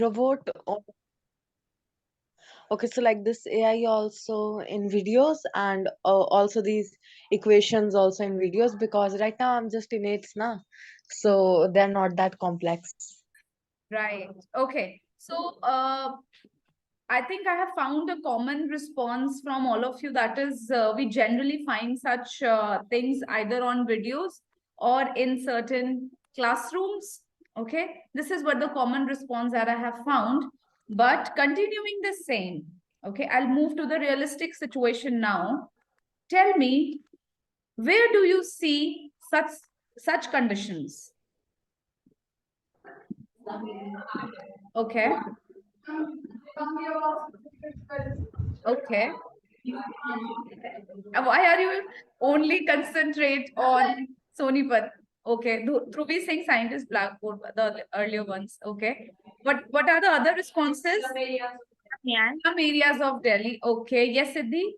robot. Okay, so like this AI also in videos and also these equations also in videos, because right now I'm just in eighth now, so they're not that complex. Right. Okay. So I think I have found a common response from all of you. That is, we generally find such things either on videos or in certain classrooms. Okay. This is what the common response that I have found. But continuing the same, okay, I'll move to the realistic situation now. Tell me, where do you see such conditions? Okay. Okay. Why are you only concentrate on Sonipat? Okay. Dhruvi Singh, scientist, Blackboard, the earlier ones. Okay. What are the other responses? Yeah. Some areas of Delhi. Okay. Yes, Siddhi?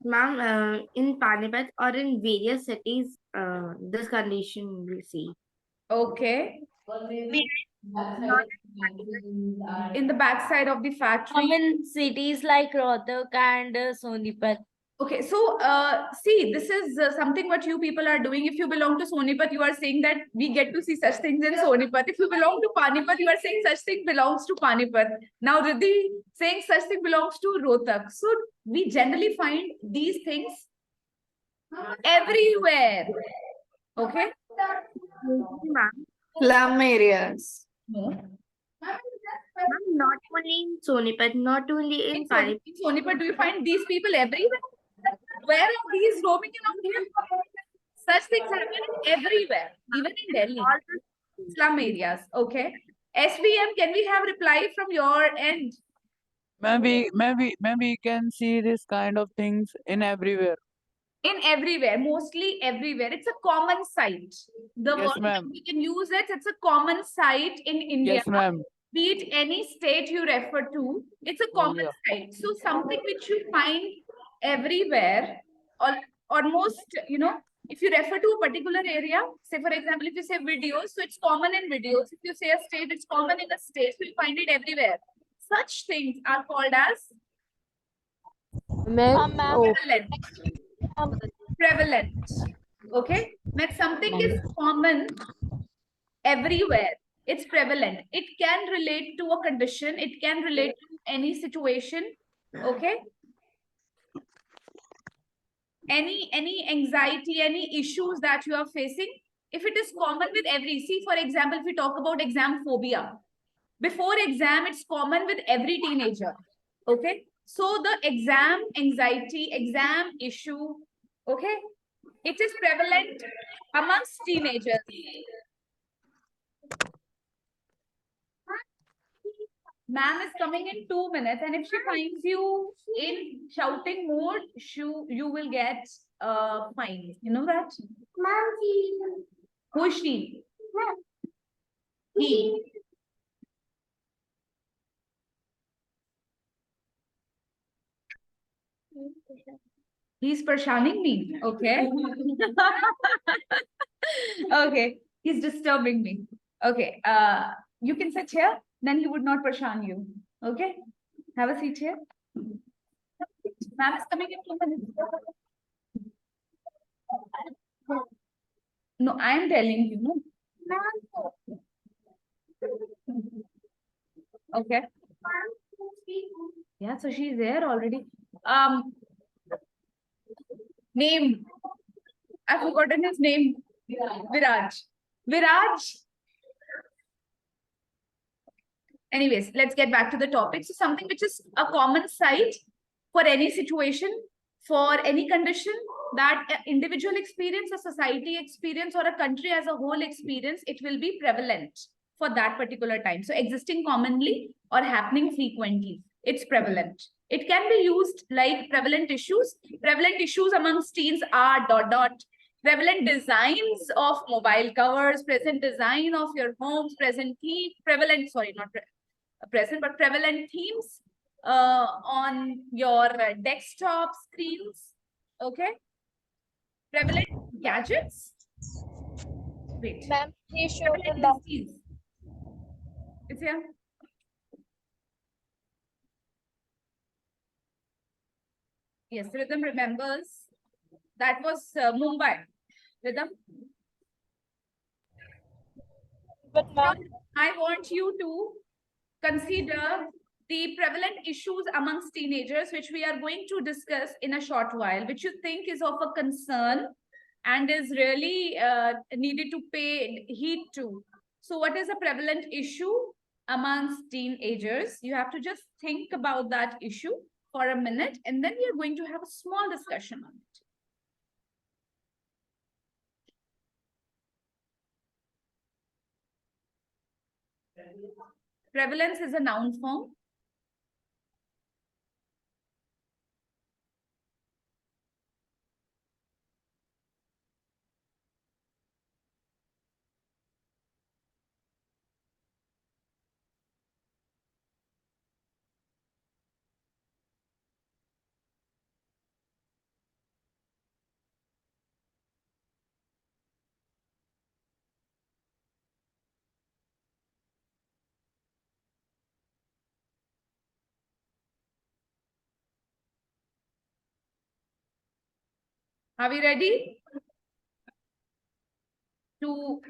Ma'am, in Panipat or in various cities, this condition we see. Okay. Not In the backside of the factory. Common cities like Rohtak and Sonipat. Okay, so see, this is something what you people are doing. If you belong to Sonipat, you are saying that we get to see such things in Sonipat. If you belong to Panipat, you are saying such thing belongs to Panipat. Now Riddhi saying such thing belongs to Rohtak. So we generally find these things everywhere. Okay? ma'am. Slum areas. No. Ma'am, not only in Sonipat, not only in Panipat. In Sonipat, do you find these people everywhere? Where are these roaming around here? Such things happen everywhere, even in Delhi. Slum areas. Okay. SVM, can we have reply from your end? Maybe you can see this kind of things in everywhere. In everywhere, mostly everywhere. It's a common sight. The Yes, word ma'am. we can use it, it's a common sight in India. Yes, ma'am. Be it any state you refer to, it's a common sight. So something which you find everywhere, or almost, you know, if you refer to a particular area, say for example, if you say videos, so it's common in videos. If you say a state, it's common in a state. So you find it everywhere. Such things are called as prevalent. Okay, when something is common everywhere, it's prevalent. It can relate to a condition, it can relate to any situation. Okay, any anxiety, any issues that you are facing, if it is common with every, see for example, if we talk about exam phobia, before exam it's common with every teenager. Okay, so the exam anxiety, exam issue, okay, it is prevalent amongst teenagers. Ma'am is coming in 2 minutes, and if she finds you in shouting mode, you will get fine. You know that? Who is she? He. He's pershaning me. Okay. Okay. He's disturbing me. Okay. You can sit here. Then he would not pershan you. Okay. Have a seat here. Ma'am is coming in 2 minutes. No, I am telling you. No. Okay. Yeah, so she's there already. Name. I've forgotten his name. Viraj. Viraj. Anyways, let's get back to the topic. So something which is a common sight for any situation, for any condition that an individual experience, a society experience, or a country as a whole experience, it will be prevalent for that particular time. So existing commonly or happening frequently, it's prevalent. It can be used like prevalent issues. Prevalent issues amongst teens are ... Prevalent designs of mobile covers, present design of your homes, present theme, prevalent, sorry, not present, but prevalent themes on your desktop screens. Okay. Prevalent gadgets. Wait. Ma'am, please show the Prevalent disease. It's here. Yes, Rhythm remembers. That was Mumbai. Rhythm. But Now, I want you to consider the prevalent issues amongst teenagers, which we are going to discuss in a short while, which you think is of a concern and is really needed to pay heed to. So what is a prevalent issue amongst teenagers? You have to just think about that issue for a minute, and then we are going to have a small discussion on it. Prevalence is a noun form. Are we ready to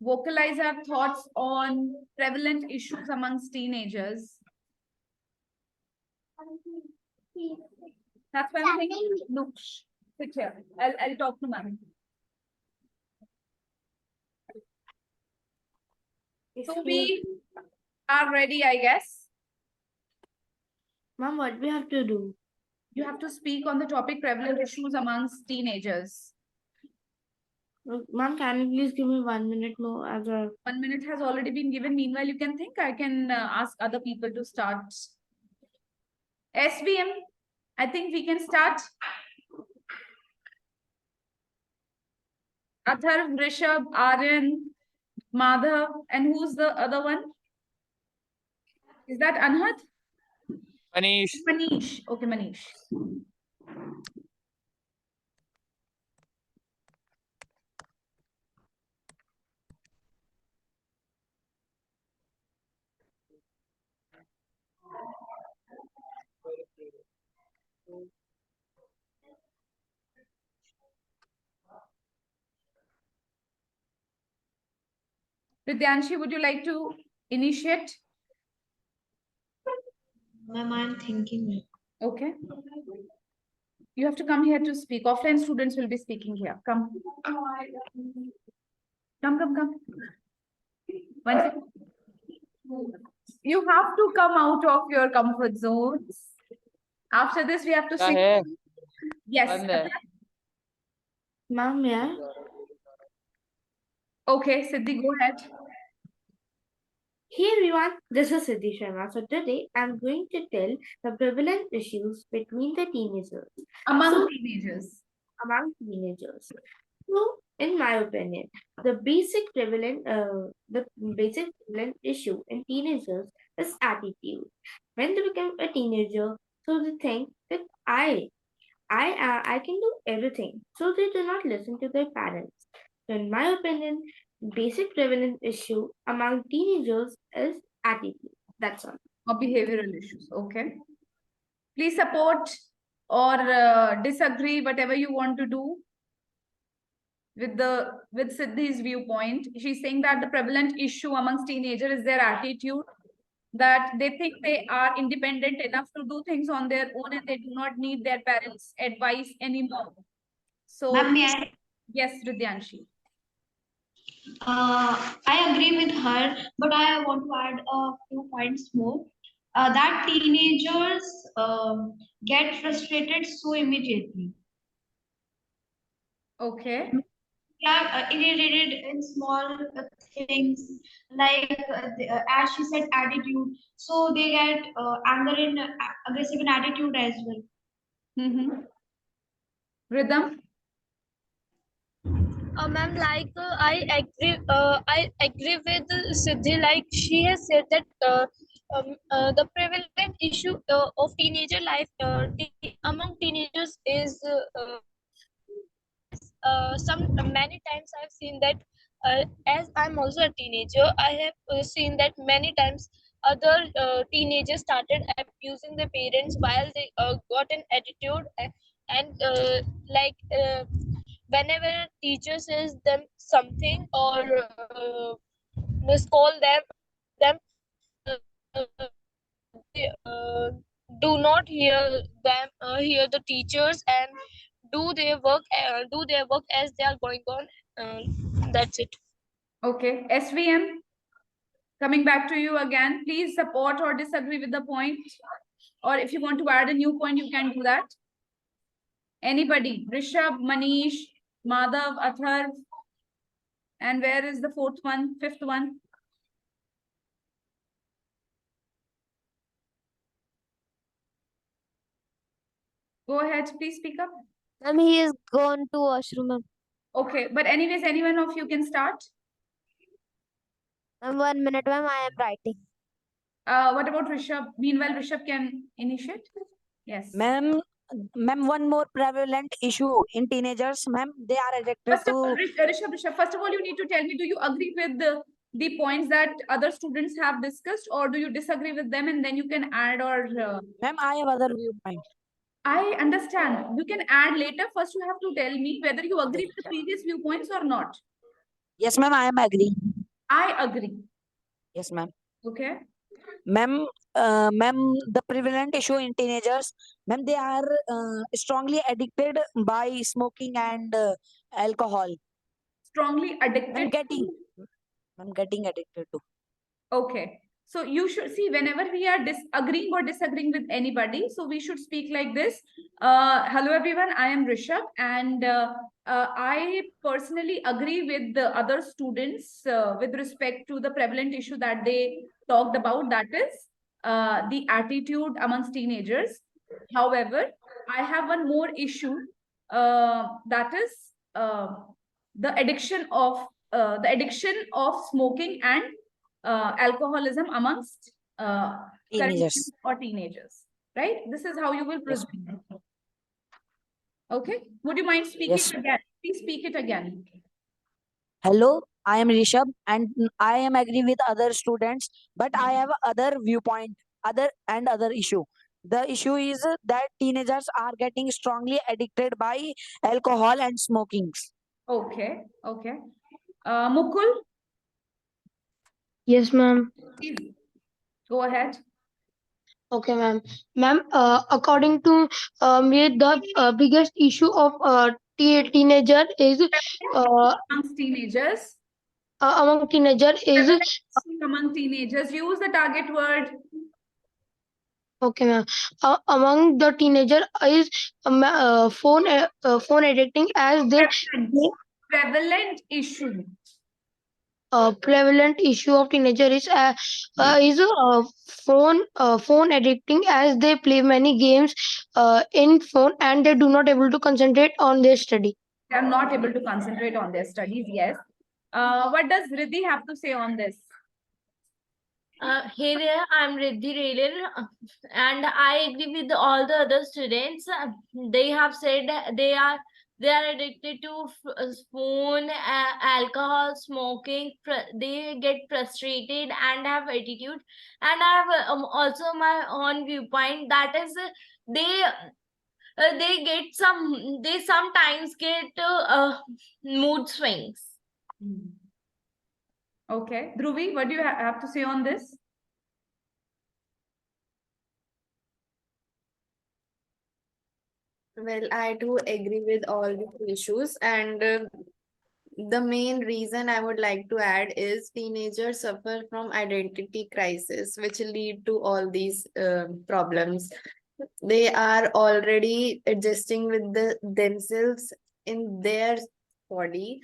vocalize our thoughts on prevalent issues amongst teenagers? That's one thing. Look, sit here. I'll talk to ma'am. So we are ready, I guess. Ma'am, what we have to do? You have to speak on the topic prevalent issues amongst teenagers. Ma'am, can you please give me 1 minute more as a 1 minute has already been given. Meanwhile, you can think. I can ask other people to start. SVM, I think we can start. Atharv, Rishabh, Aryan, Madhav, and who's the other one? Is that Anhat? Manish. Manish. Okay, Manish. Vidyanshi, would you like to initiate? Ma'am, I'm thinking. Okay. You have to come here to speak. Offline students will be speaking here. Come. Come. One second. You have to come out of your comfort zones. After this, we have to क्या sing. है? Yes. बंद है. ma'am, yeah. Okay, Siddhi, go ahead. Hey everyone, this is Siddhi Sharma. So today I'm going to tell the prevalent issues between the teenagers. Among teenagers. Among teenagers. So, in my opinion, the basic prevalent issue in teenagers is attitude. When they become a teenager, so they think that I can do everything. So they do not listen to their parents. So in my opinion, basic prevalent issue among teenagers is attitude. That's all. Or behavioral issues. Okay. Please support or disagree, whatever you want to do with Siddhi's viewpoint. She's saying that the prevalent issue amongst teenagers is their attitude, that they think they are independent enough to do things on their own and they do not need their parents' advice anymore. So, Ma'am, may I? Yes, Ridyanshi. I agree with her, but I want to add a few points more. That teenagers get frustrated so immediately. Okay. They are irritated in small things, like as she said, attitude. So they get anger and aggressive in attitude as well. Mm-hmm. Rhythm. Ma'am, I agree with Siddhi. Like she has said that the prevalent issue of teenager life among teenagers is some many times I've seen that as I'm also a teenager, I have seen that many times other teenagers started abusing their parents while they got an attitude and whenever teacher says them something or miscall them they, do not hear the teachers and do their work as they are going on. That's it. Okay, SVM, coming back to you again, please support or disagree with the point. Or if you want to add a new point, you can do that. Anybody? Rishabh, Manish, Madhav, Atharv. And where is the fourth one, fifth one? Go ahead, please speak up. Ma'am, he is gone to washroom, ma'am. Okay, but anyways, any one of you can start. Ma'am, 1 minute, ma'am. I am writing. What about Rishabh? Meanwhile, Rishabh can initiate. Yes. Ma'am, one more prevalent issue in teenagers, ma'am, they are addicted First of all, to. Rishabh, first of all, you need to tell me, do you agree with the points that other students have discussed, or do you disagree with them, and then you can add or... Ma'am, I have other viewpoint. I understand. You can add later. First, you have to tell me whether you agree with the previous viewpoints or not. Yes, ma'am, I am agree. I agree. Yes, ma'am. Okay. Ma'am, the prevalent issue in teenagers, ma'am, they are strongly addicted by smoking and alcohol. Strongly addicted. I'm getting addicted to. Okay. So you should see whenever we are agreeing or disagreeing with anybody, so we should speak like this. Hello, everyone. I am Rishabh, and I personally agree with the other students with respect to the prevalent issue that they talked about, that is the attitude amongst teenagers. However, I have one more issue, that is the addiction of smoking and alcoholism amongst Teenagers. or teenagers, right? This is how you will proceed. Okay. Would you mind speaking again? Please speak it again. Hello, I am Rishabh, and I am agree with other students, but I have other viewpoint, other issue. The issue is that teenagers are getting strongly addicted by alcohol and smoking. Okay. Okay. Mukul, Yes, ma'am. please go ahead. Okay, ma'am. Ma'am, according to me, the biggest issue of teenager is Amongst teenagers. Among teenager is Among teenagers. Use the target word. okay, ma'am. Among the teenager is phone addicting as the Prevalent issue. Prevalent issue of teenager is phone addicting as they play many games in phone and they do not able to concentrate on their study. They are not able to concentrate on their studies. Yes. What does Riddhi have to say on this? Hey there, I'm Riddhi Railer, and I agree with all the other students. They have said that they are addicted to phone, alcohol, smoking. They get frustrated and have attitude. And I have also my own viewpoint, that is they sometimes get mood swings. Okay. Dhruvi, what do you have to say on this? Well, I do agree with all the issues, and the main reason I would like to add is teenagers suffer from identity crisis, which lead to all these problems. They are already adjusting with themselves in their body,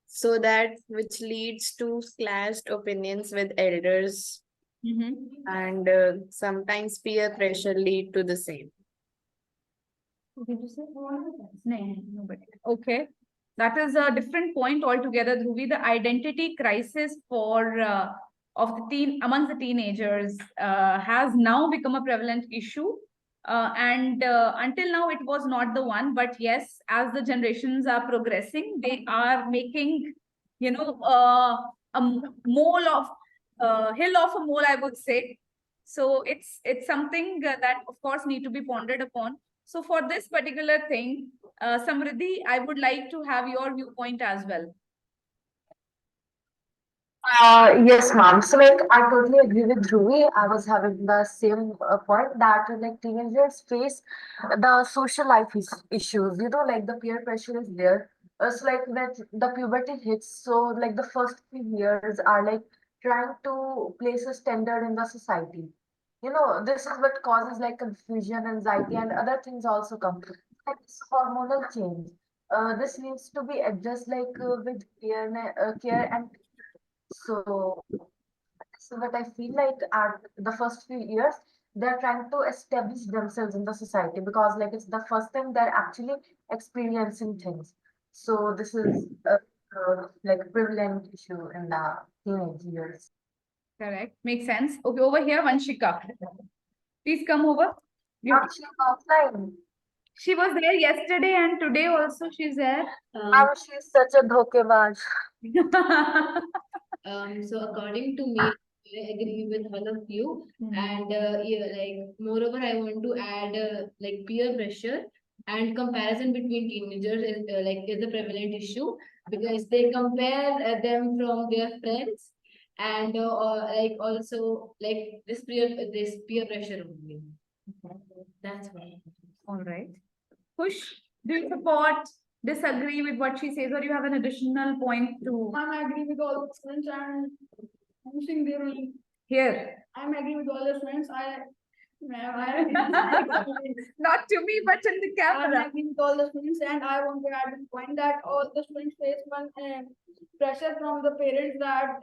so that which leads to clashed opinions with elders, and sometimes peer pressure lead to the same. Did you say nobody? Okay. That is a different point altogether, Dhruvi. The identity crisis for amongst the teenagers has now become a prevalent issue. And until now, it was not the one. But yes, as the generations are progressing, they are making mole of hill of a mole, I would say. So it's something that of course need to be pondered upon. So for this particular thing, Samriddhi, I would like to have your viewpoint as well. Yes, ma'am. So, like, I totally agree with Dhruvi. I was having the same point that, like, teenagers face the social life issues. Like the peer pressure is there. So, like, when the puberty hits, so like the first few years are like trying to place a standard in the society. This is what causes like confusion, anxiety, and other things also come. Like this hormonal change. This needs to be addressed like with care and so what I feel like at the first few years, they're trying to establish themselves in the society because like it's the first time they're actually experiencing things. So this is like a prevalent issue in the teenage years. Correct. Makes sense. Okay, over here, Vanshika. Please come over. Actually, offline. She was there yesterday and today also she's there. She's such a dhokebaj. So according to me, I agree with all of you. And yeah, like moreover, I want to add like peer pressure and comparison between teenagers is a prevalent issue because they compare them from their friends and like also like this peer pressure only. That's why. All right. Push, do you support, disagree with what she says, or you have an additional point to? I agree with all the students and I'm saying there only. Here. I'm agree with all the students. Not to me, but in the camera. I'm agree with all the students, and I want to add this point that all the students face one pressure from the parents that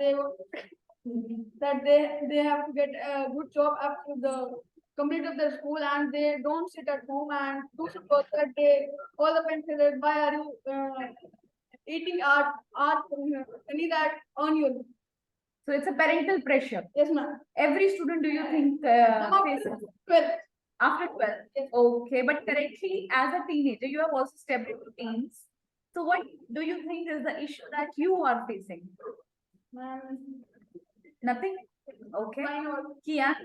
they have to get a good job after the complete of their school, and they don't sit at home and do suppose that they all the parents say that why are you eating art any that on you. So it's a parental pressure. Yes, ma'am. Every student, do you think faces? 12. After 12? Yes. Okay, but currently as a teenager, you have also stepped into teens. So what do you think is the issue that you are facing? Nothing? Okay. Kia?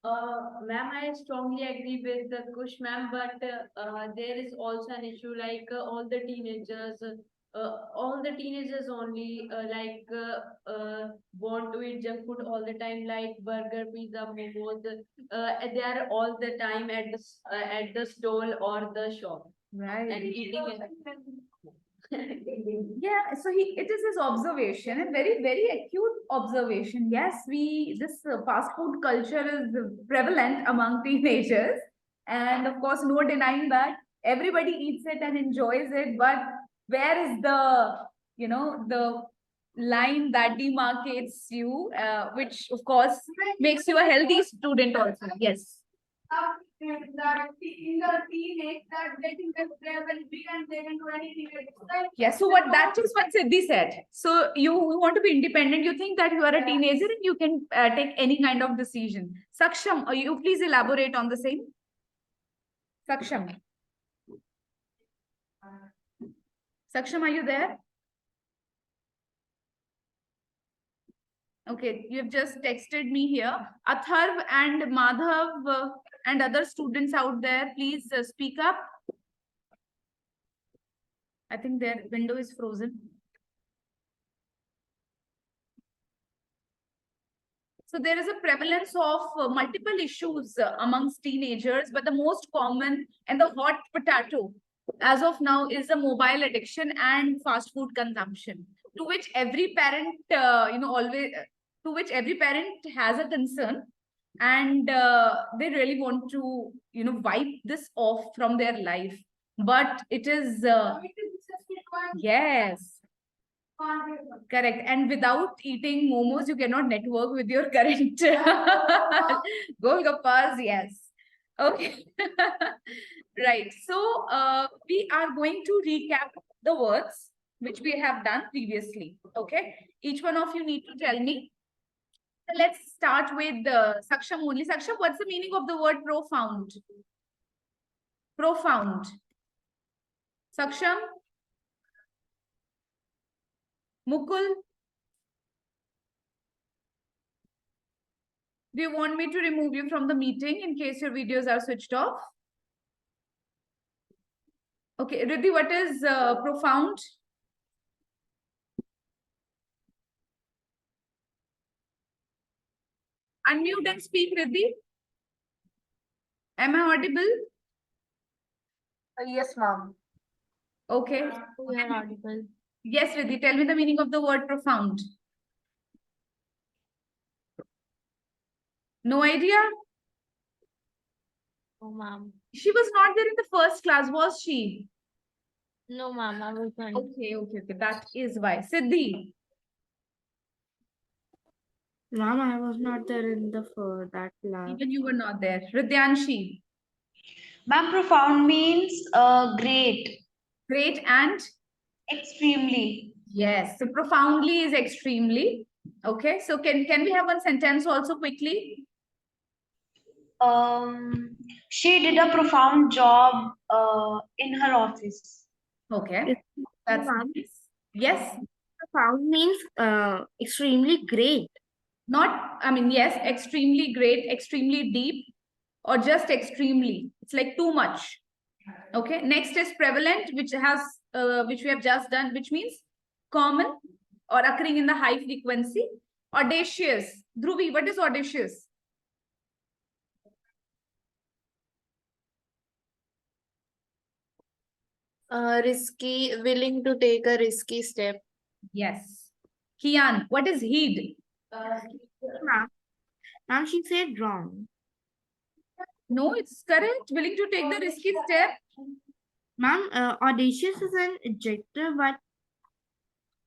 Ma'am, I strongly agree with the Kush ma'am, but there is also an issue like all the teenagers only want to eat junk food all the time, like burger, pizza, momos. They are all the time at the stall or the shop, right? And eating. Yeah, so it is his observation, a very, very acute observation. Yes, this fast food culture is prevalent among teenagers, and of course, no denying that everybody eats it and enjoys it. But where is the line that demarcates you, which of course makes you a healthy student also? Yes. That in the teenage that they think that they are very big and they can do anything. Yeah, so that is what Siddhi said. So you want to be independent. You think that you are a teenager and you can take any kind of decision. Saksham, you please elaborate on the same. Saksham. Saksham, are you there? Okay, you have just texted me here. Atharv and Madhav and other students out there, please speak up. I think their window is frozen. So there is a prevalence of multiple issues amongst teenagers, but the most common and the hot potato as of now is the mobile addiction and fast food consumption, to which every parent, to which every parent has a concern, and they really want to, wipe this off from their life. But it is, yes. Correct. And without eating momos, you cannot network with your current Golgappas. Yes. Okay. Right. So we are going to recap the words which we have done previously. Okay. Each one of you need to tell me. So let's start with Saksham only. Saksham, what's the meaning of the word profound? Profound. Saksham? Mukul? Do you want me to remove you from the meeting in case your videos are switched off? Okay, Riddhi, what is profound? Unmute and speak, Riddhi. Am I audible? Yes, ma'am. Okay. You are audible. Yes, Riddhi, tell me the meaning of the word profound. No idea? Oh, ma'am. She was not there in the first class, was she? No, ma'am, I wasn't. Okay. That is why. Siddhi. Ma'am, I was not there in the that class. Even you were not there. Ridyanshi. Ma'am, profound means great. Great and? Extremely. Yes. So profoundly is extremely. Okay. So can we have one sentence also quickly? She did a profound job in her office. Okay. That's nice. Yes. Profound means extremely great. Not, I mean, yes, extremely great, extremely deep, or just extremely. It's like too much. Okay. Next is prevalent, which we have just done, which means common or occurring in the high frequency. Audacious. Dhruvi, what is audacious? Risky, willing to take a risky step. Yes. Kian, what is heed? Ma'am, she said wrong. No, it's correct. Willing to take the risky step. Ma'am, audacious is an adjective, but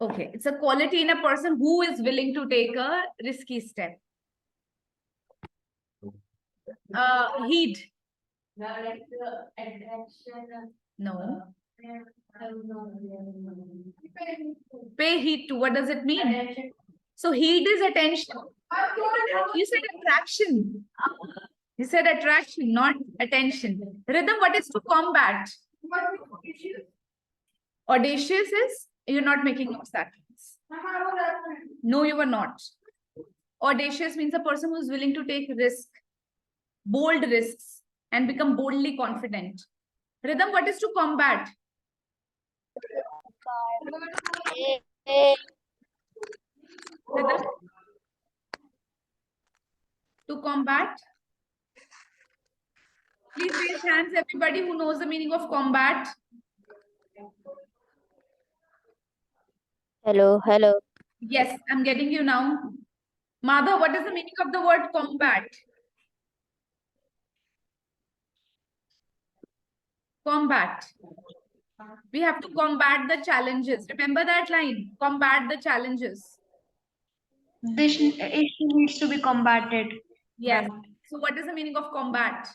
okay, it's a quality in a person who is willing to take a risky step. Heed. No. Pay heed to. What does it mean? So heed is attention. You said attraction. You said attraction, not attention. Rhythm, what is to combat? Audacious is you're not making notes that means. No, you were not. Audacious means a person who is willing to take risk, bold risks, and become boldly confident. Rhythm, what is to combat? Rhythm? To combat? Please raise hands, everybody who knows the meaning of combat. Hello. Yes, I'm getting you now. Madhav, what is the meaning of the word combat? Combat. We have to combat the challenges. Remember that line? Combat the challenges. This issue needs to be combated. Yes. So what is the meaning of combat?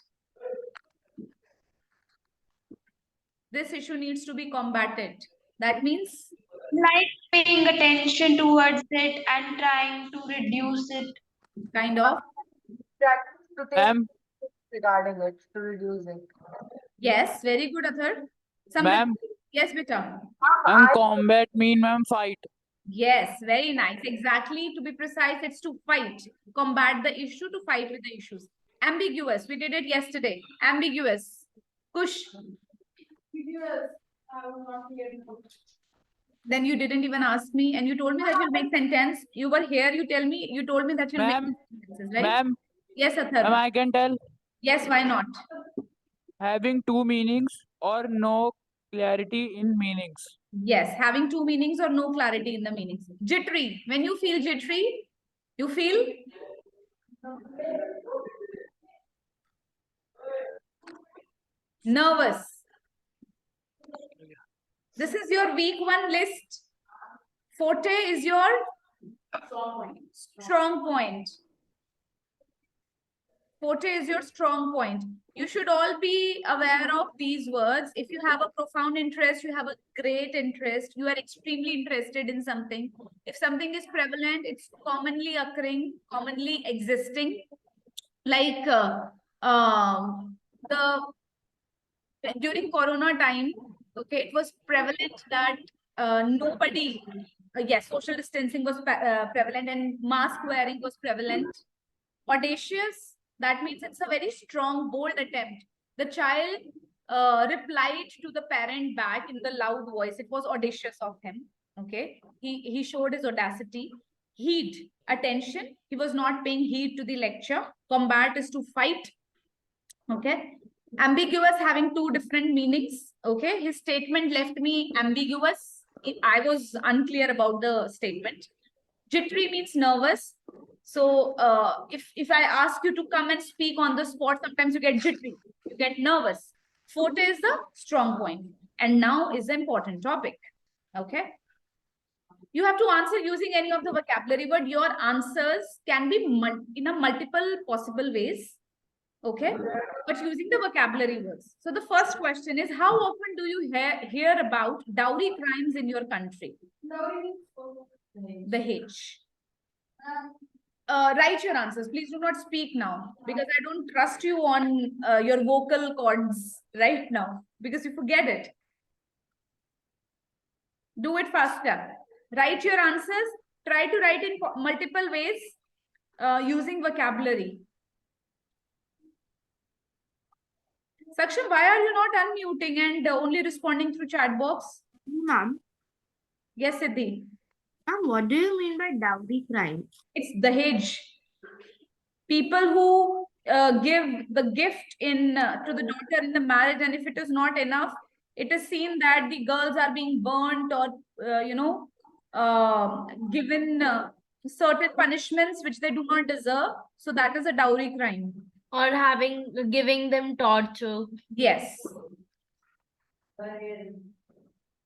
This issue needs to be combated. That means? Like paying attention towards it and trying to reduce it. Kind of. To take regarding it, to reduce it. Yes, very good, Athar. Ma'am. Yes, beta. And combat mean, ma'am, fight. Yes, very nice. Exactly. To be precise, it's to fight. Combat the issue, to fight with the issues. Ambiguous. We did it yesterday. Ambiguous. Kush. Then you didn't even ask me, and you told me that you'll make sentence. You were here. You told me that you'll make sentences, right? Ma'am. Yes, Athar. Ma'am, I can tell. Yes, why not? Having two meanings or no clarity in meanings. Yes, having two meanings or no clarity in the meanings. Jittery. When you feel jittery, you feel? Nervous. This is your weak one list. Forte is your strong point. Forte is your strong point. You should all be aware of these words. If you have a profound interest, you have a great interest, you are extremely interested in something. If something is prevalent, it's commonly occurring, commonly existing. Like during Corona time, Okay, it was prevalent that nobody, yes, social distancing was prevalent and mask wearing was prevalent. Audacious, that means it's a very strong, bold attempt. The child replied to the parent back in the loud voice. It was audacious of him. Okay, he showed his audacity. Heed, attention. He was not paying heed to the lecture. Combat is to fight. Okay, ambiguous, having two different meanings. Okay, his statement left me ambiguous. I was unclear about the statement. Jittery means nervous. So if I ask you to come and speak on the spot, sometimes you get jittery, you get nervous. Forte is the strong point. And now is the important topic. Okay. You have to answer using any of the vocabulary, but your answers can be in a multiple possible ways. Okay, but using the vocabulary words. So the first question is, how often do you hear about dowry crimes in your country? The H. Write your answers. Please do not speak now, because I don't trust you on your vocal cords right now, because you forget it. Do it faster. Write your answers. Try to write in multiple ways using vocabulary. Saksham, why are you not unmuting and only responding through chat box? Ma'am. Yes, Siddhi. Ma'am, what do you mean by dowry crime? It's Dahej. People who give the gift to the daughter in the marriage, and if it is not enough, it is seen that the girls are being burnt or, given certain punishments which they do not deserve. So that is a dowry crime. Or giving them torture. Yes.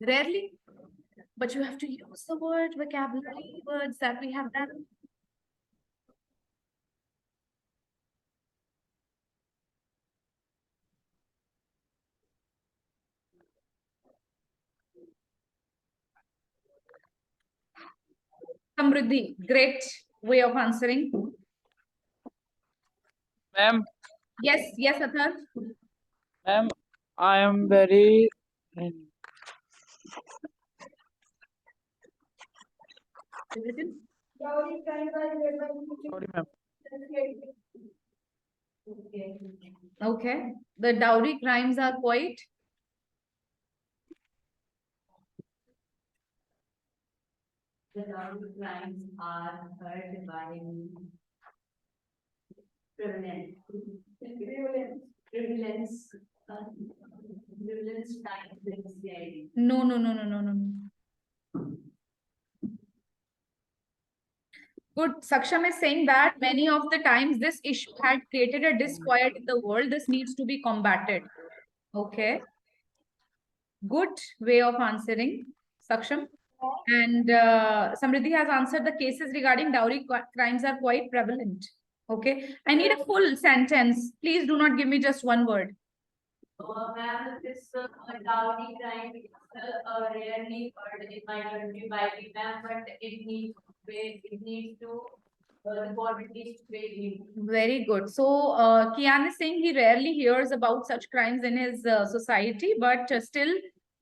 Rarely. But you have to use the vocabulary words that we have done. Samriddhi, great way of answering. Ma'am. Yes, yes, Athar. Ma'am, I am very. Sorry, ma'am. Okay. The dowry crimes are quite The dowry crimes are heard by prevalence times in CID. No. Good. Saksham is saying that many of the times this issue had created a disquiet in the world. This needs to be combated. Okay. Good way of answering, Saksham. And Samriddhi has answered the cases regarding dowry crimes are quite prevalent. Okay. I need a full sentence. Please do not give me just one word. Ma'am, this dowry crime is rarely heard in my country by the ma'am, but it needs to the government needs to pay him. Very good. So Kian is saying he rarely hears about such crimes in his society, but still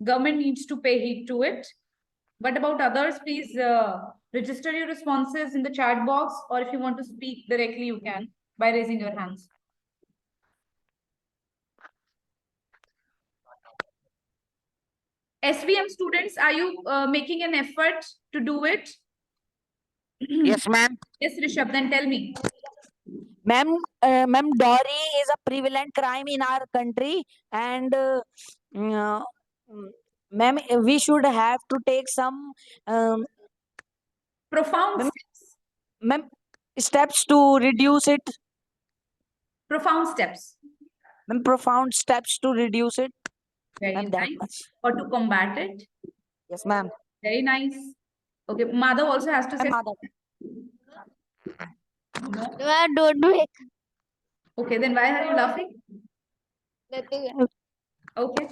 government needs to pay heed to it. But about others, please register your responses in the chat box, or if you want to speak directly, you can by raising your hands. SVM students, are you making an effort to do it? Yes, ma'am. Yes, Rishabh, then tell me. Ma'am, dowry is a prevalent crime in our country, and ma'am, we should have to take some profound steps. Ma'am, steps to reduce it. Profound steps. Ma'am, profound steps to reduce it. Very nice. Or to combat it. Yes, ma'am. Very nice. Okay, Madhav also has to say. No, don't do it. Okay, then why are you laughing? Nothing else. Okay.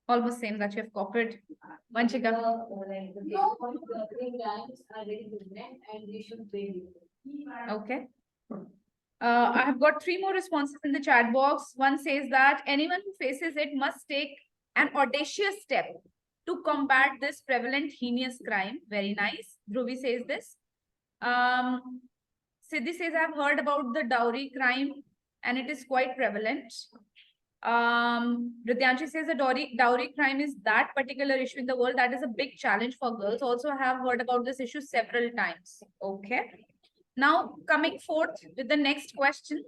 Almost same that you have copied. Vanchika. The crimes are very different and we should pay him. Okay. I have got 3 more responses in the chat box. One says that anyone who faces it must take an audacious step to combat this prevalent heinous crime. Very nice. Dhruvi says this. Siddhi says, I've heard about the dowry crime and it is quite prevalent. Ridyanshi says the dowry crime is that particular issue in the world that is a big challenge for girls. Also have heard about this issue several times. Okay. Now coming forth with the next question.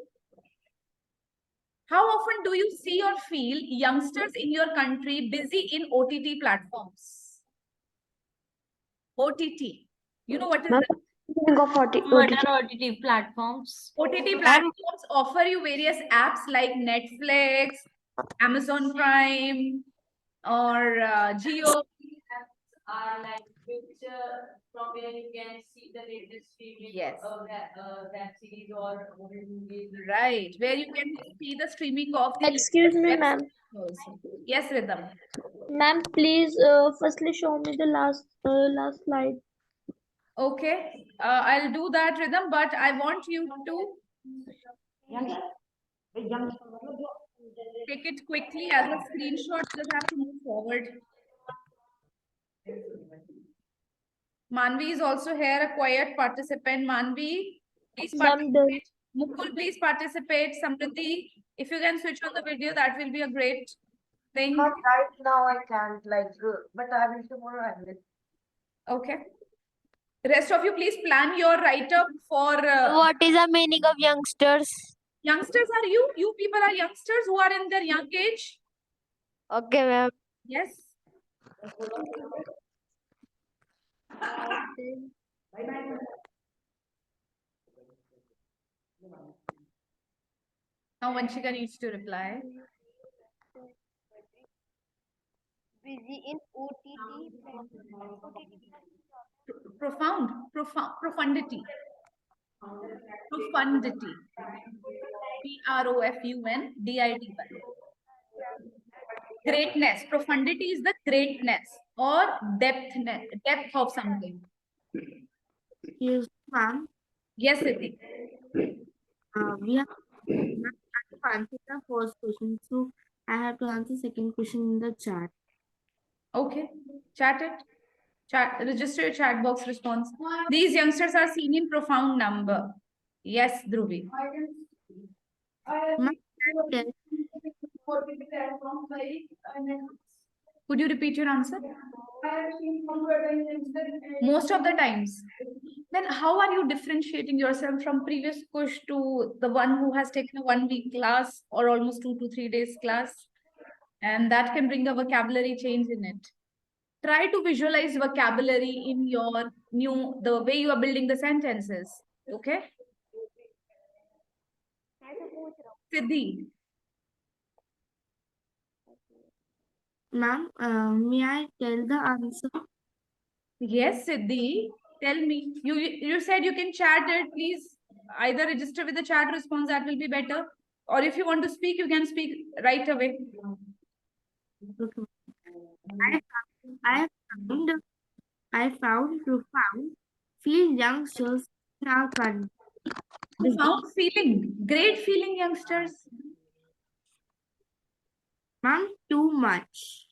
How often do you see or feel youngsters in your country busy in OTT platforms? OTT. You know what is that? What are OTT platforms? OTT platforms offer you various apps like Netflix, Amazon Prime, or Jio. Are like which from where you can see the latest streaming Yes. web series or movies. Right, where you can see the streaming of the Excuse me, web ma'am. series also. Yes, Rhythm. Ma'am, please firstly show me the last slide. Okay, I'll do that, Rhythm, but I want you to take it quickly as a screenshot. Just have to move forward. Manvi is also here, a quiet participant. Manvi, please participate. Mukul, please participate. Samriti, if you can switch on the video, that will be a great thing. But right now I can't, like, but I will tomorrow I will. Okay. Rest of you, please plan your write-up for... What is the meaning of youngsters? Youngsters are you? You people are youngsters who are in their young age? Okay, ma'am. Yes. Now Vanshika needs to reply. Busy in OTT. Profundity. Profundity. Profundity. Greatness. Profundity is the greatness or depth of something. Yes, ma'am. Yes, Siddhi. We have to answer the first question, so I have to answer second question in the chat. Okay, chat it. Register your chat box response. These youngsters are seen in profound number. Yes, Dhruvi. Could you repeat your answer? Most of the times. Then how are you differentiating yourself from previous push to the one who has taken a 1 week class or almost 2 to 3 days class? And that can bring a vocabulary change in it. Try to visualize vocabulary in your the way you are building the sentences. Okay? Siddhi. Ma'am, may I tell the answer? Yes, Siddhi. Tell me. You said you can chat it. Please either register with the chat response. That will be better. Or if you want to speak, you can speak right away. I found profound feel youngsters in our country. Profound feeling. Great feeling, youngsters. Ma'am, too much.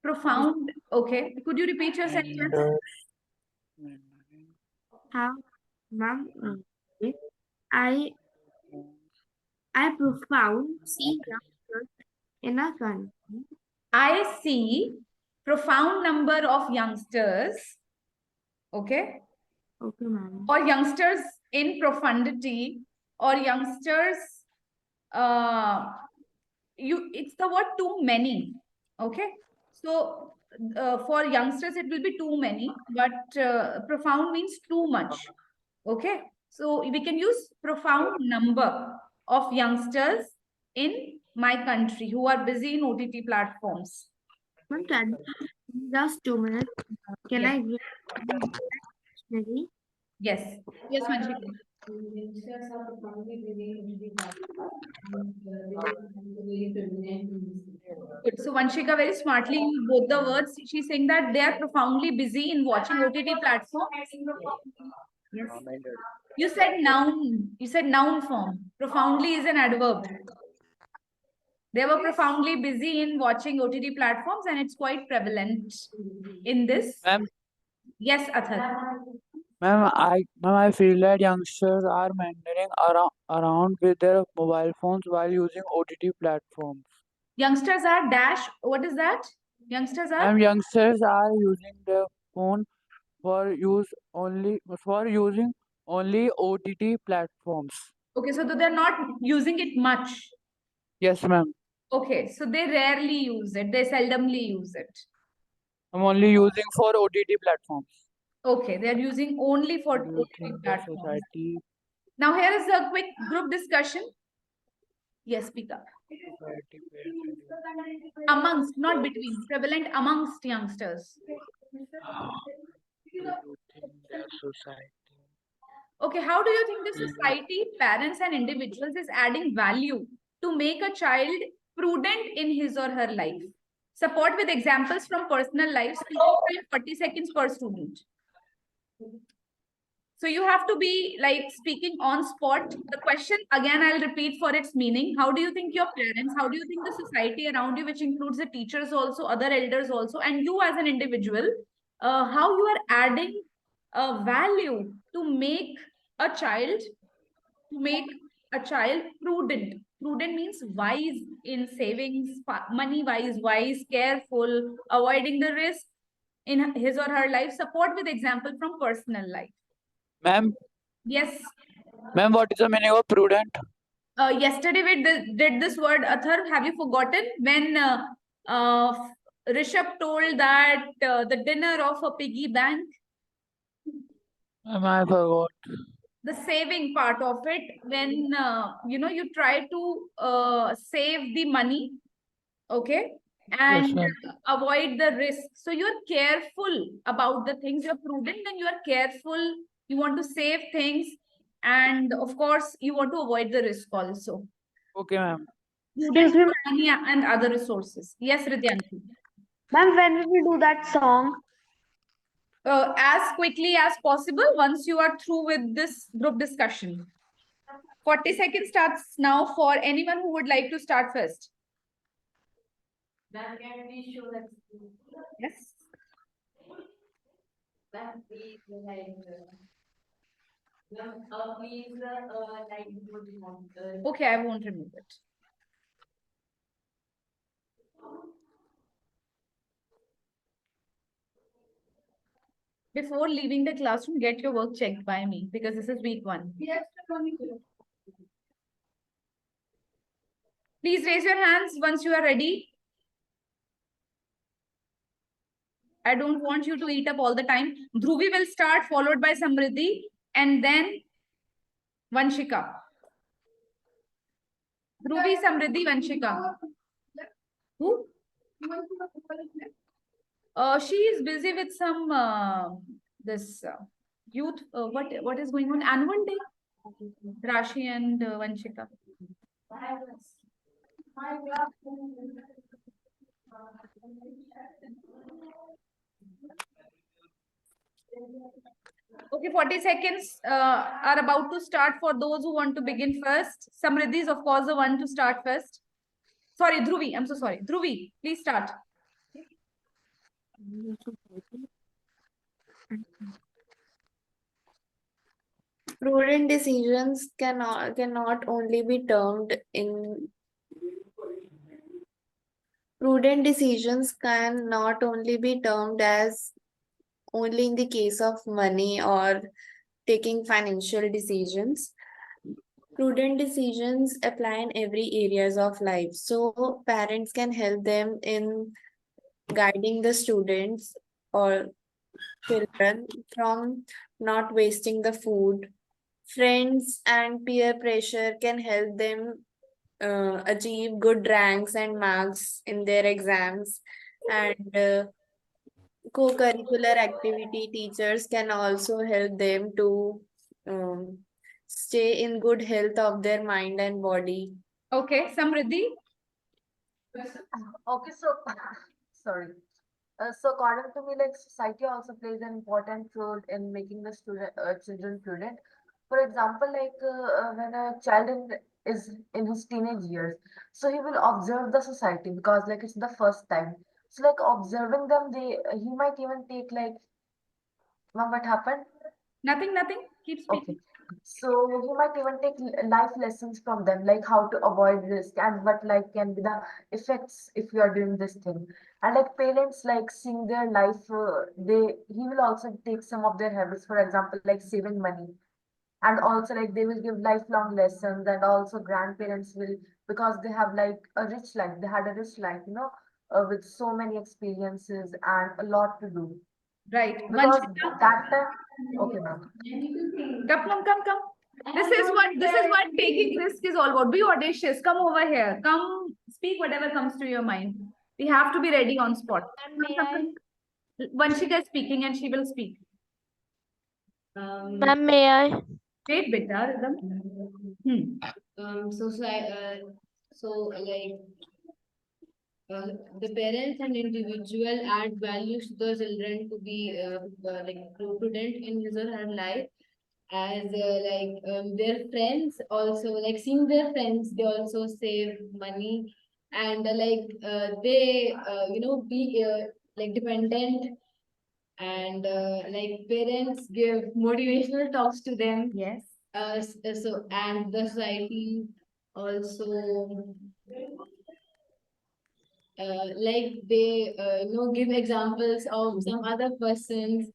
Profound. Okay. Could you repeat your sentence? How, ma'am? I profound see youngsters in our country. I see profound number of youngsters. Okay. Okay, ma'am. Or youngsters in profundity, or youngsters. It's the word too many. Okay. So for youngsters, it will be too many, but profound means too much. Okay. So we can use profound number of youngsters in my country who are busy in OTT platforms. Just 2 minutes. Can I give dictionary? Yes. Yes, Vanshika. Good. So Vanshika very smartly used both the words. She's saying that they are profoundly busy in watching OTT platforms. Yes. You said noun. You said noun form. Profoundly is an adverb. They were profoundly busy in watching OTT platforms, and it's quite prevalent in this. Ma'am, Yes, Athar. I feel that youngsters are meandering around with their mobile phones while using OTT platforms. Youngsters are dash. What is that? Youngsters are. Ma'am, youngsters are using their phone for using only OTT platforms. Okay, so they're not using it much. Yes, ma'am. Okay, so they rarely use it. They seldomly use it. I'm only using for OTT platforms. Okay, they're using only for Do you OTT think the platforms. society Now here is a quick group discussion. Yes, speak up. Amongst, not between, prevalent amongst youngsters. society? Okay, how do you think the society, parents and individuals is adding value to make a child prudent in his or her life? Support with examples from personal lives. 40 seconds per student. So you have to be like speaking on spot. The question, again, I'll repeat for its meaning. How do you think your parents, how do you think the society around you, which includes the teachers also, other elders also, and you as an individual, how you are adding value to make a child, prudent. Prudent means wise in savings, money wise, careful, avoiding the risk in his or her life. Support with example from personal life. Ma'am, Yes. ma'am, what is the meaning of prudent? Yesterday we did this word, Athar. Have you forgotten? When Rishabh told that the dinner of a piggy bank, Ma'am, I forgot. the saving part of it, when you try to save the money, okay, and Yes, ma'am. avoid the risk. So you're careful about the things. You're prudent and you're careful. You want to save things, and of course, you want to avoid the risk also. Okay, ma'am. Prudent for money and other resources. Yes, Ridyanti. Ma'am, when will we do that song? As quickly as possible once you are through with this group discussion. 40 seconds starts now for anyone who would like to start first. Then can we show that? Yes. Then please like please like Okay, I won't remove it. Before leaving the classroom, get your work checked by me because this is week 1. Yes, Please raise your hands once you are ready. I don't want you to eat up all the time. Dhruvi will start, followed by Samriddhi, and then Vanshika. Dhruvi, Samriddhi, Vanshika. Who? She is busy with some this youth. What is going on? Annual day. Rashi and Vanshika. Okay, 40 seconds are about to start for those who want to begin first. Samriddhi is, of course, the one to start first. Sorry, Dhruvi. I'm so sorry. Dhruvi, please start. Prudent decisions cannot only be termed in prudent decisions can not only be termed as only in the case of money or taking financial decisions. Prudent decisions apply in every areas of life. So parents can help them in guiding the students or children from not wasting the food. Friends and peer pressure can help them achieve good ranks and marks in their exams, and co-curricular activity teachers can also help them to stay in good health of their mind and body. Okay, Samriddhi. Okay, so sorry. So according to me, like society also plays an important role in making the children prudent. For example, when a child is in his teenage years, so he will observe the society because like it's the first time. So like observing them, he might even take like, ma'am, what happened? Nothing, nothing. Keep Okay. speaking. So you might even take life lessons from them, like how to avoid risk and what like can be the effects if you are doing this thing. And like parents like seeing their life, he will also take some of their habits, for example, like saving money. And also like they will give lifelong lessons, and also grandparents will, because they have like a rich life, they had a rich life, with so many experiences and a lot to do. Right. Because Vanshika, that time, okay, ma'am. come. This is what taking risk is all about. Be audacious. Come over here. Come speak whatever comes to your mind. We have to be ready on spot. Ma'am, may I? Vanshika is speaking and she will speak. Ma'am, may I? Wait, beta, rhythm. Like the parents and individual add values to the children to be like prudent in his or her life, as their friends also, like seeing their friends, they also save money, and they be like dependent, and like parents give motivational talks to them. Yes. So and the society also like they give examples of some other persons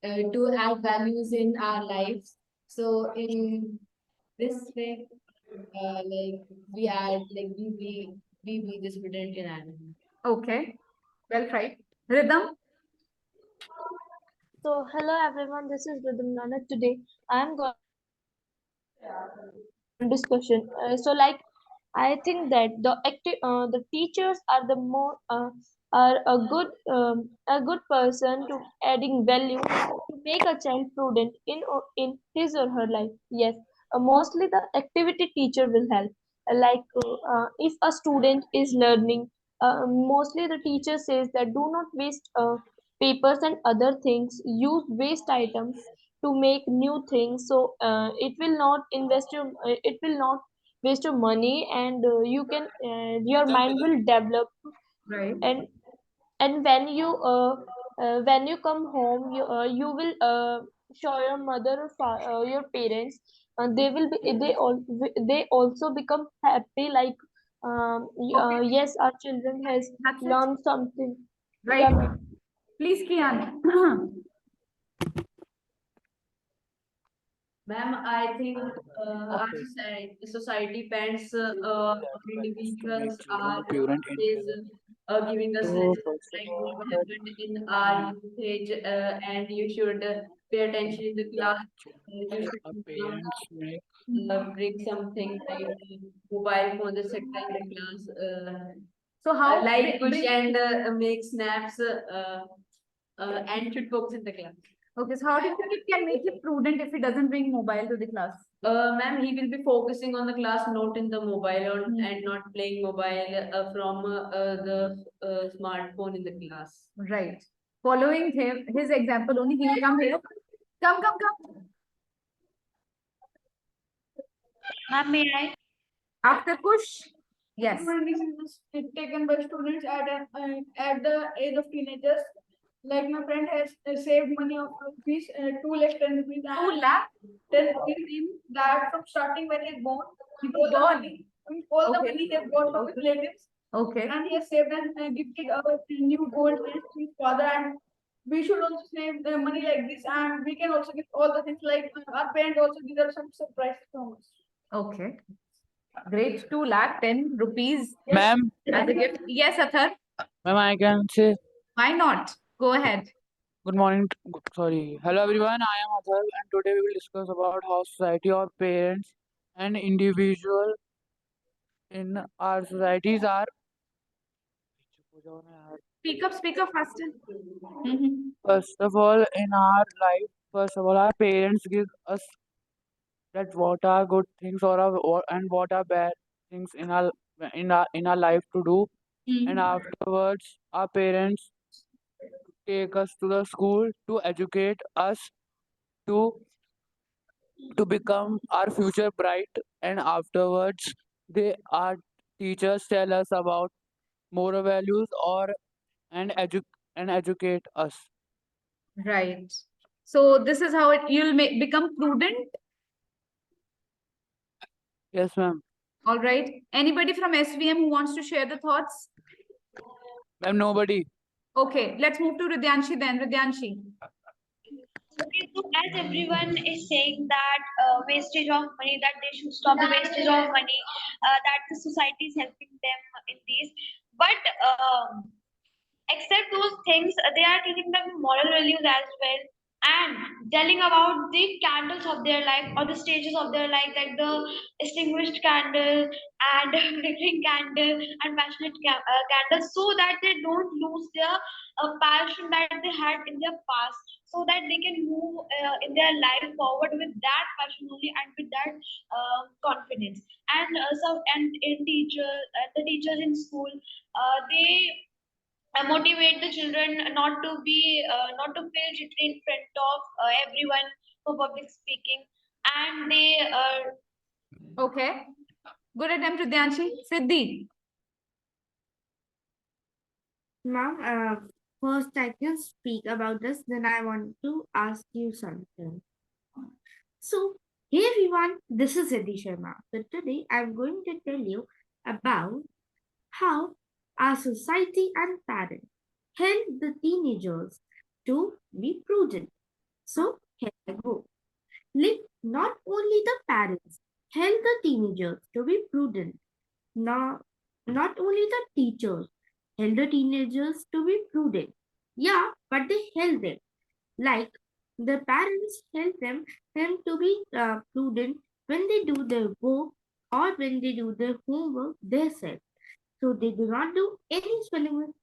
to add values in our lives. So in this way, like we add like we be this prudent in animal. Okay. Well tried. Rhythm. So, hello everyone, this is Rhythm Nana. Today I'm going discussion. I think that the teachers are the more are a good person to adding value to make a child prudent in his or her life. Yes, mostly the activity teacher will help. If a student is learning, mostly the teacher says that do not waste papers and other things. Use waste items to make new things, so it will not waste your money, and you can your mind will develop. Right. And when you come home, you will show your mother or your parents, they will be they also become happy, like Okay. yes, our children has That's it. learned something. Right. Yeah, ma'am. Please, Kian. Ma'am, I think our society depends individuals are is giving us So lessons first of like all, what happened in our usage, and you should pay attention in the class. You should our parents make bring something like mobile phones, etc. in the class. So how Like push bring- and make snaps and should focus in the class. Okay, so how do you think it can make him prudent if he doesn't bring mobile to the class? Ma'am, he will be focusing on the class, not in the mobile, and not playing mobile from the smartphone in the class. Right. Following his example only, he will come here. Come. Ma'am, may I? After push. Yes. Recommendations is taken by students at the age of teenagers. Like my friend has saved money of rupees, 2 lakh 10 rupees. 2 lakh? 10 rupees, that from starting when he's born. All the money he has got from his relatives. Okay. And he has saved and gifted a new gold chain to his father. And we should also save the money like this. And we can also give all the things like our parents also give us some surprises from us. Okay. Great. 2 lakh 10 rupees Ma'am, as a gift. Yes, Athar. ma'am, I can say Why not? Go ahead. good morning. Sorry. Hello everyone, I am Athar and today we will discuss about how society or parents and individual in our societies are. Speak up faster. First of all, in our life, first of all, our parents give us that what are good things and what are bad things in our life to do. And afterwards, our parents take us to the school to educate us to to become our future bright, and afterwards our teachers tell us about moral values and educate us. Right. So this is how you'll become prudent. Yes, ma'am. All right. Anybody from SVM who wants to share the thoughts? Ma'am, nobody. Okay, let's move to Ridyanshi then. Ridyanshi. Okay, so as everyone is saying that wastage of money, that they should stop the wastage of money, that the society is helping them in these. But except those things, they are teaching them moral values as well, and telling about the candles of their life or the stages of their life, like the extinguished candle and flickering candle and passionate candles, so that they don't lose their passion that they had in their past, so that they can move in their life forward with that passion only and with that confidence. And the teachers in school, they motivate the children not to feel jittery in front of everyone for public speaking, and they Okay. Good attempt, Ridyanshi. Siddhi. Ma'am, first I can speak about this, then I want to ask you something. So, hey everyone, this is Siddhi Sharma. So today I'm going to tell you about how our society and parents help the teenagers to be prudent. So here I go. Like, not only the parents help the teenagers to be prudent, not only the teachers help the teenagers to be prudent. Yeah, but they help them. Like, the parents help them to be prudent when they do their work or when they do their homework themselves. So they do not do any spelling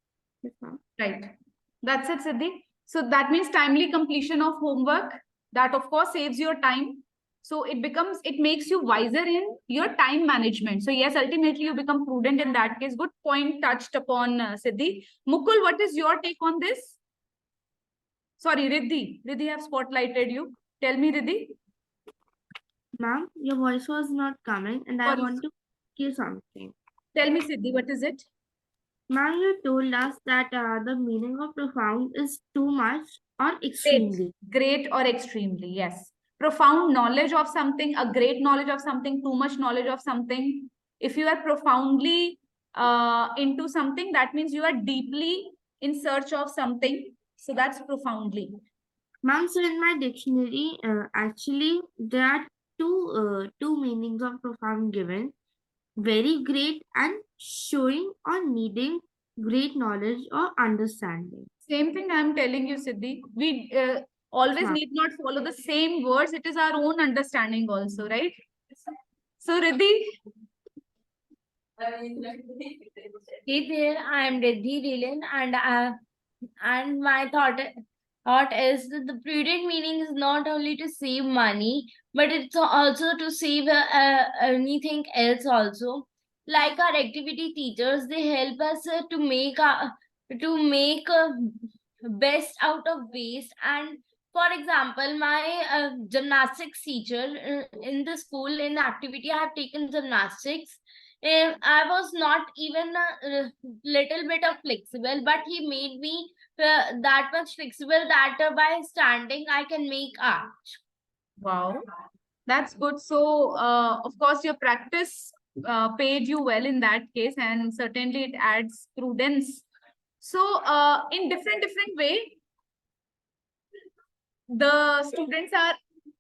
mistake. Right. That's it, Siddhi. So that means timely completion of homework. That of course saves your time. So it makes you wiser in your time management. So yes, ultimately you become prudent in that case. Good point touched upon, Siddhi. Mukul, what is your take on this? Sorry, Riddhi. Riddhi have spotlighted you. Tell me, Riddhi. Ma'am, your voice was not coming and I want to ask you something. Tell me, Siddhi, what is it? Ma'am, you told us that the meaning of profound is too much or extremely. Great or extremely, yes. Profound knowledge of something, a great knowledge of something, too much knowledge of something. If you are profoundly into something, that means you are deeply in search of something. So that's profoundly. Ma'am, so in my dictionary, actually, there are two meanings of profound given. Very great and showing or needing great knowledge or understanding. Same thing I'm telling you, Siddhi. We always need not follow the same words. It is our own understanding also, right? So, Riddhi. Hey there, I am Riddhi Rilan, and my thought is that the prudent meaning is not only to save money, but it's also to save anything else also. Like our activity teachers, they help us to make best out of waste. And for example, my gymnastics teacher in the school in activity, I have taken gymnastics. I was not even a little bit of flexible, but he made me that much flexible that by standing I can make art. Wow, that's good. So, of course, your practice paid you well in that case, and certainly it adds prudence. So, in different way, the students are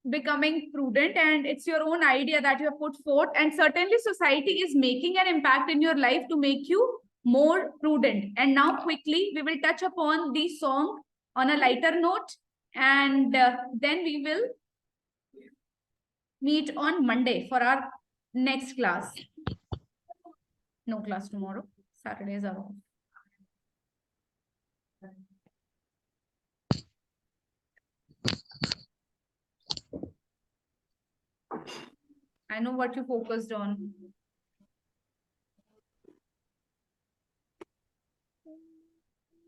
becoming prudent, and it's your own idea that you have put forth, and certainly society is making an impact in your life to make you more prudent. And now quickly we will touch upon the song on a lighter note, and then we will meet on Monday for our next class. No class tomorrow. Saturdays are off. I know what you focused on.